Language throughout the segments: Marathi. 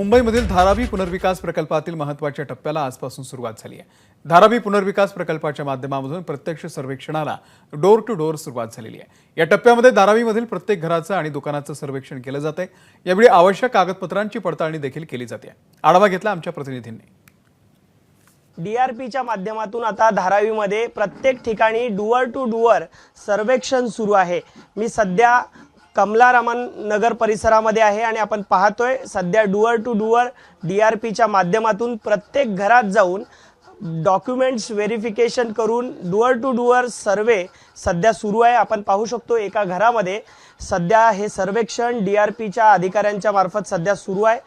मुंबईमधील धारावी पुनर्विकास प्रकल्पातील महत्त्वाच्या टप्प्याला आजपासून सुरुवात झाली आहे। धारावी पुनर्विकास प्रकल्पाच्या माध्यमातून प्रत्यक्ष सर्वेक्षणाला डोर टू डोर सुरुवात झालेली आहे। या टप्प्यामध्ये धारावीमधील प्रत्येक घराचं आणि दुकानाचं सर्वेक्षण केलं जातंय। यावेळी आवश्यक कागदपत्रांची पडताळणी देखील केली जाते। आढावा घेतला आमच्या प्रतिनिधींनी। डीआरपीच्या माध्यमातून आता धारावीमध्ये प्रत्येक ठिकाणी डुअर टू डुअर सर्वेक्षण सुरू आहे। मी सध्या कमलारामन नगर परिसरामध्ये आहे आणि आपण पाहतोय सध्या डुअर टू डुअर डीआरपीच्या माध्यमातून प्रत्येक घरात जाऊन डॉक्युमेंट्स व्हेरिफिकेशन करून डुअर टू डुअर सर्वे सध्या सुरू आहे। आपण पाहू शकतो एका घरामध्ये सध्या हे सर्वेक्षण डीआरपीच्या अधिकाऱ्यांच्या मार्फत सध्या सुरू आहे।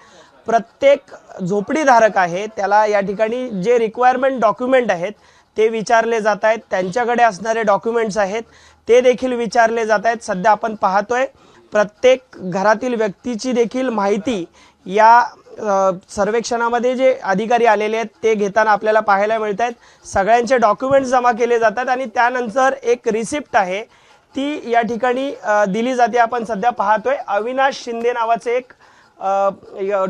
प्रत्येक झोपडीधारक आहे त्याला या ठिकाणी जे रिक्वायरमेंट डॉक्युमेंट आहेत ते विचारले जात आहेत, त्यांच्याकडे असणारे डॉक्युमेंट्स आहेत ते देखील विचारले जात आहेत। सध्या आपण पाहतोय प्रत्येक घरातील व्यक्तीची देखील माहिती या सर्वेक्षणामध्ये जे अधिकारी आलेले आहेत ते घेताना आपल्याला पाहायला मिळत आहेत। सगळ्यांचे डॉक्युमेंट्स जमा केले जातात आणि त्यानंतर एक रिसिप्ट आहे ती या ठिकाणी दिली जाते। आपण सध्या पाहतोय अविनाश शिंदे नावाचे एक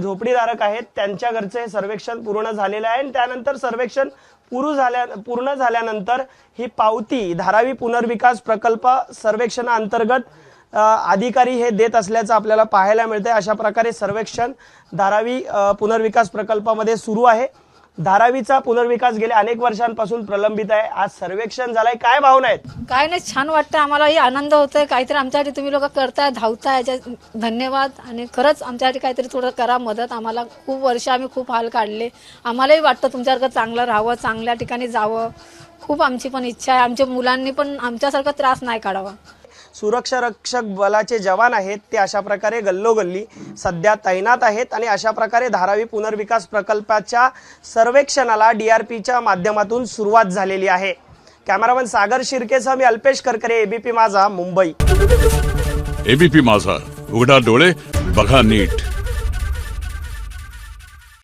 झोपडीधारक आहेत, त्यांच्या घरचे सर्वेक्षण पूर्ण झालेले आहे आणि त्यानंतर सर्वेक्षण पूर्ण झाल्यानंतर ही पावती धारावी पुनर्विकास प्रकल्प सर्वेक्षणाअंतर्गत अधिकारी हे देत असल्याचं आपल्याला पाहायला मिळते। अशा प्रकारे सर्वेक्षण धारावी पुनर्विकास प्रकल्पामध्ये सुरू आहे। धारावीचा पुनर्विकास गेल्या अनेक वर्षांपासून प्रलंबित आहे। आज सर्वेक्षण झालंय, काय भावना आहेत? काय नाही, छान वाटतं आम्हालाही, आनंद होतोय। काहीतरी आमच्यासाठी तुम्ही लोक करताय, धावताय, धन्यवाद। आणि खरंच आमच्यासाठी काहीतरी थोडं करा मदत। आम्हाला खूप वर्ष आम्ही खूप हाल काढले, आम्हालाही वाटतं तुमच्यासारखं चांगलं राहावं, चांगल्या ठिकाणी जावं। खूप आमची पण इच्छा आहे, आमच्या मुलांनी पण आमच्यासारखा त्रास नाही काढावा। सुरक्षा रक्षक बलाचे जवान आहेत ते अशा प्रकारे गल्लोगल्ली सध्या तैनात आहेत आणि अशा प्रकारे धारावी पुनर्विकास प्रकल्पाच्या सर्वेक्षणाला डीआरपीच्या माध्यमातून सुरुवात झालेली आहे। कॅमेरामन सागर शिर्केसह मी अल्पेश करकरे, एबीपी माझा, मुंबई। एबीपी माझा, उघडा डोळे बघा नीट।